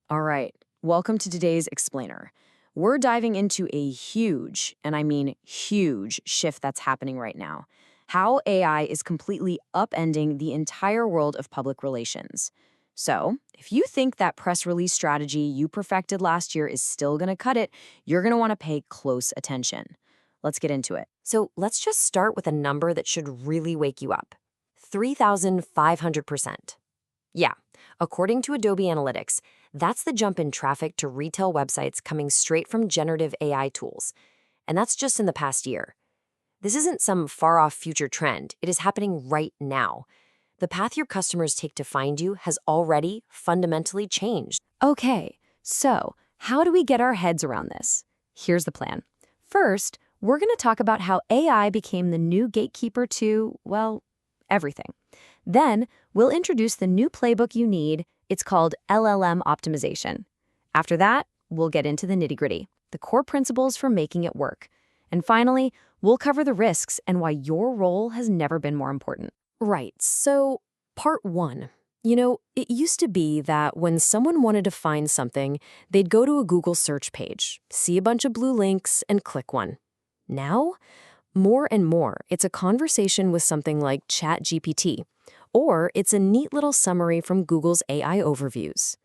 All right, welcome to today's explainer. We're diving into a huge, and I mean huge, shift that's happening right now. How AI is completely upending the entire world of public relations. So, if you think that press release strategy you perfected last year is still going to cut it, you're going to want to pay close attention. Let's get into it. So let's just start with a number that should really wake you up. 3,500%. Yeah, according to Adobe Analytics, that's the jump in traffic to retail websites coming straight from generative AI tools. And that's just in the past year. This isn't some far-off future trend. It is happening right now. The path your customers take to find you has already fundamentally changed. Okay, so how do we get our heads around this? Here's the plan. First, we're going to talk about how AI became the new gatekeeper to, well, everything. Then, we'll introduce the new playbook you need. It's called LLM optimization. After that, we'll get into the nitty-gritty, the core principles for making it work. And finally, we'll cover the risks and why your role has never been more important. Right, so part one. It used to be that when someone wanted to find something, they'd go to a Google search page, see a bunch of blue links, and click one. Now, more and more, it's a conversation with something like ChatGPT, or it's a neat little summary from Google's AI overviews.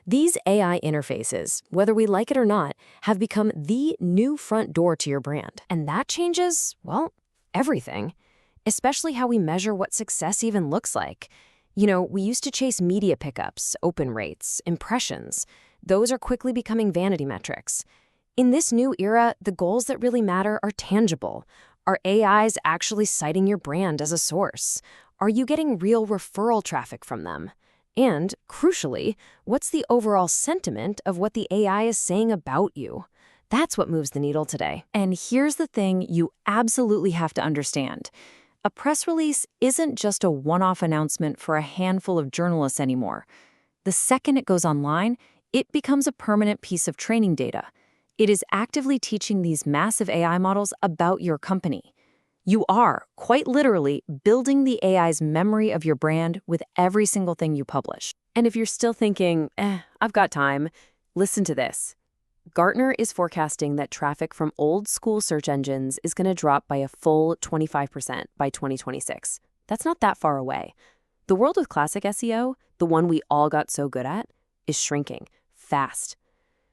These AI interfaces, whether we like it or not, have become the new front door to your brand. And that changes, well, everything, especially how we measure what success even looks like. We used to chase media pickups, open rates, impressions. Those are quickly becoming vanity metrics. In this new era, the goals that really matter are tangible. Are AIs actually citing your brand as a source? Are you getting real referral traffic from them? And, crucially, what's the overall sentiment of what the AI is saying about you? That's what moves the needle today. And here's the thing you absolutely have to understand. A press release isn't just a one-off announcement for a handful of journalists anymore. The second it goes online, it becomes a permanent piece of training data. It is actively teaching these massive AI models about your company. You are, quite literally, building the AI's memory of your brand with every single thing you publish. And if you're still thinking, I've got time, listen to this. Gartner is forecasting that traffic from old-school search engines is going to drop by a full 25% by 2026. That's not that far away. The world of classic SEO, the one we all got so good at, is shrinking fast.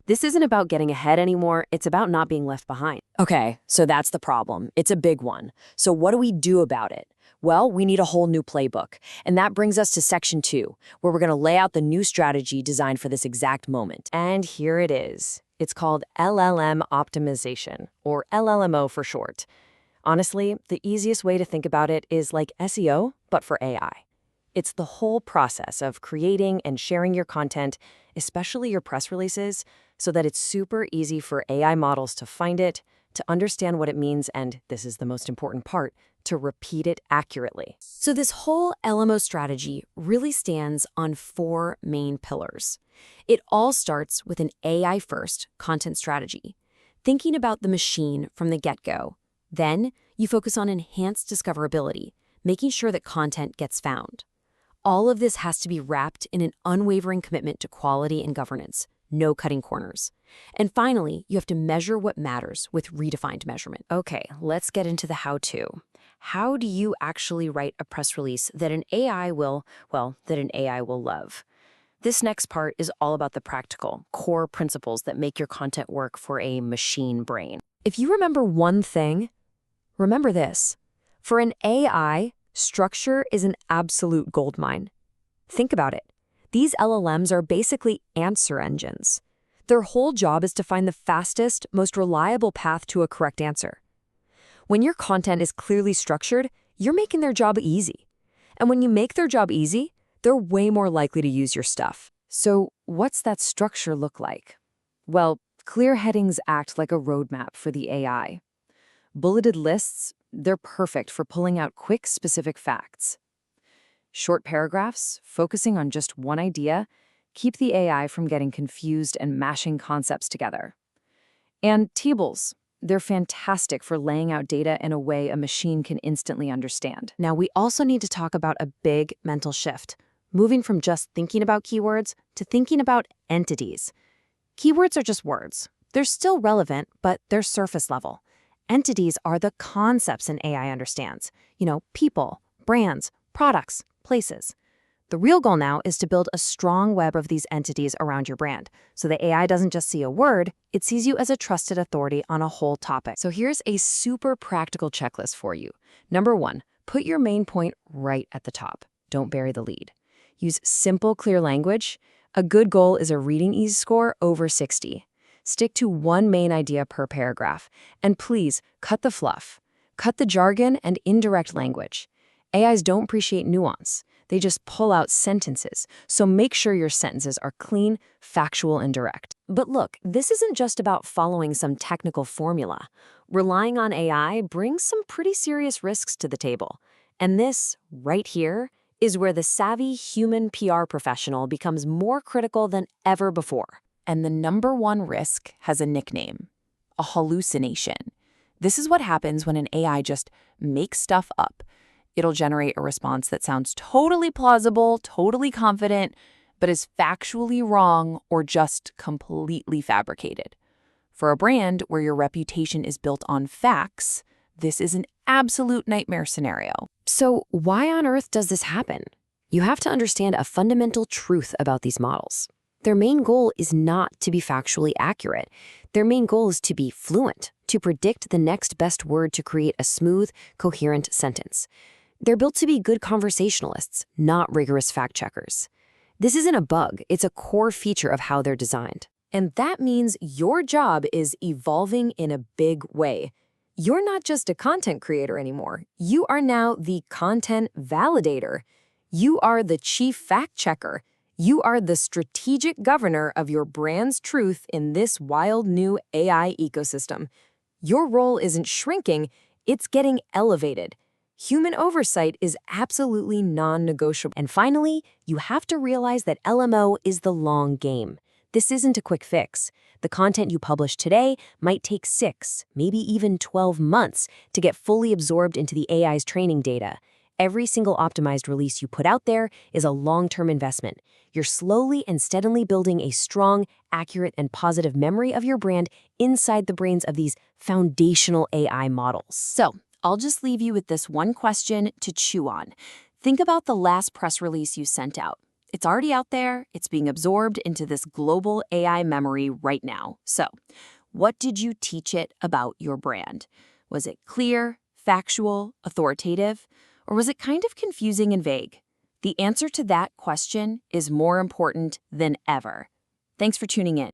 This isn't about getting ahead anymore, it's about not being left behind. Okay, so that's the problem. It's a big one. So what do we do about it? Well, we need a whole new playbook. And that brings us to section 2, where we're going to lay out the new strategy designed for this exact moment. And here it is. It's called LLM optimization, or LLMO for short. Honestly, the easiest way to think about it is like SEO, but for AI. It's the whole process of creating and sharing your content, especially your press releases, so that it's super easy for AI models to find it, to understand what it means, and this is the most important part, to repeat it accurately. So this whole LMO strategy really stands on 4 main pillars. It all starts with an AI-first content strategy, thinking about the machine from the get-go. Then you focus on enhanced discoverability, making sure that content gets found. All of this has to be wrapped in an unwavering commitment to quality and governance, no cutting corners. And finally, you have to measure what matters with redefined measurement. Okay, let's get into the how-to. How do you actually write a press release that an AI will love? This next part is all about the practical, core principles that make your content work for a machine brain. If you remember one thing, remember this. For an AI, structure is an absolute goldmine. Think about it. These LLMs are basically answer engines. Their whole job is to find the fastest, most reliable path to a correct answer. When your content is clearly structured, you're making their job easy. And when you make their job easy, they're way more likely to use your stuff. So what's that structure look like? Well, clear headings act like a roadmap for the AI. Bulleted lists, they're perfect for pulling out quick, specific facts. Short paragraphs, focusing on just one idea, keep the AI from getting confused and mashing concepts together. And tables, they're fantastic for laying out data in a way a machine can instantly understand. Now, we also need to talk about a big mental shift, moving from just thinking about keywords to thinking about entities. Keywords are just words. They're still relevant, but they're surface level. Entities are the concepts an AI understands. People, brands, products, places. The real goal now is to build a strong web of these entities around your brand. So the AI doesn't just see a word, it sees you as a trusted authority on a whole topic. So here's a super practical checklist for you. Number 1, put your main point right at the top. Don't bury the lead. Use simple, clear language. A good goal is a reading ease score over 60. Stick to one main idea per paragraph. And please, cut the fluff. Cut the jargon and indirect language. AIs don't appreciate nuance. They just pull out sentences. So make sure your sentences are clean, factual, and direct. But look, this isn't just about following some technical formula. Relying on AI brings some pretty serious risks to the table. And this, right here, is where the savvy human PR professional becomes more critical than ever before. And the number one risk has a nickname: a hallucination. This is what happens when an AI just makes stuff up. It'll generate a response that sounds totally plausible, totally confident, but is factually wrong or just completely fabricated. For a brand where your reputation is built on facts, this is an absolute nightmare scenario. So why on earth does this happen? You have to understand a fundamental truth about these models. Their main goal is not to be factually accurate. Their main goal is to be fluent, to predict the next best word to create a smooth, coherent sentence. They're built to be good conversationalists, not rigorous fact-checkers. This isn't a bug, it's a core feature of how they're designed. And that means your job is evolving in a big way. You're not just a content creator anymore. You are now the content validator. You are the chief fact-checker. You are the strategic governor of your brand's truth in this wild new AI ecosystem. Your role isn't shrinking, it's getting elevated. Human oversight is absolutely non-negotiable. And finally, you have to realize that LMO is the long game. This isn't a quick fix. The content you publish today might take 6, maybe even 12 months to get fully absorbed into the AI's training data. Every single optimized release you put out there is a long-term investment. You're slowly and steadily building a strong, accurate, and positive memory of your brand inside the brains of these foundational AI models. So, I'll just leave you with this one question to chew on. Think about the last press release you sent out. It's already out there. It's being absorbed into this global AI memory right now. So, what did you teach it about your brand? Was it clear, factual, authoritative, or was it kind of confusing and vague? The answer to that question is more important than ever. Thanks for tuning in.